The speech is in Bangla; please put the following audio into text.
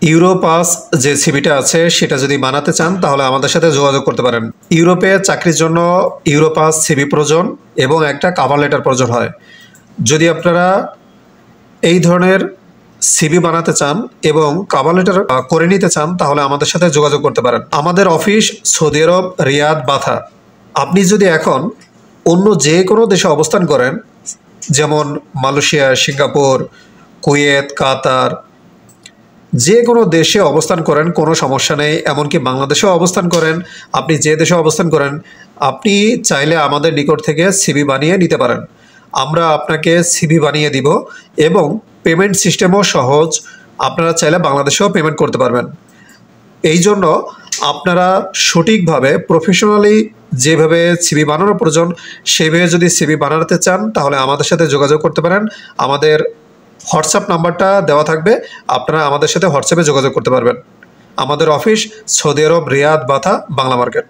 ইউরোপাস যে সিভিটা আছে সেটা যদি বানাতে চান তাহলে আমাদের সাথে যোগাযোগ করতে পারেন। ইউরোপে চাকরির জন্য ইউরোপাস সিভি প্রয়োজন এবং একটা কভার লেটার প্রয়োজন হয়। যদি আপনারা এই ধরনের সিভি বানাতে চান এবং কভার লেটার করে নিতে চান তাহলে আমাদের সাথে যোগাযোগ করতে পারেন। আমাদের অফিস সৌদি আরব, রিয়াদ, বাথা। আপনি যদি এখন অন্য যে কোনো দেশে অবস্থান করেন, যেমন মালয়েশিয়া, সিঙ্গাপুর, কুয়েত, কাতার, যে কোনো দেশে অবস্থান করেন কোনো সমস্যা নেই। এমনকি বাংলাদেশেও অবস্থান করেন, আপনি যে দেশে অবস্থান করেন আপনি চাইলে আমাদের নিকট থেকে সিভি বানিয়ে নিতে পারেন। আমরা আপনাকে সিভি বানিয়ে দিব এবং পেমেন্ট সিস্টেমও সহজ। আপনারা চাইলে বাংলাদেশেও পেমেন্ট করতে পারবেন। এই জন্য আপনারা সঠিকভাবে প্রফেশনালি যেভাবে সিভি বানানোর প্রয়োজন সেভাবে যদি সিভি বানাতে চান তাহলে আমাদের সাথে যোগাযোগ করতে পারেন। আমাদের হোয়াটসঅ্যাপ নাম্বারটা দেওয়া থাকবে, আপনারা আমাদের সাথে হোয়াটসঅ্যাপে যোগাযোগ করতে পারবেন। আমাদের অফিস সৌদি আরব, রিয়াদ, বাথা, বাংলা মার্কেট।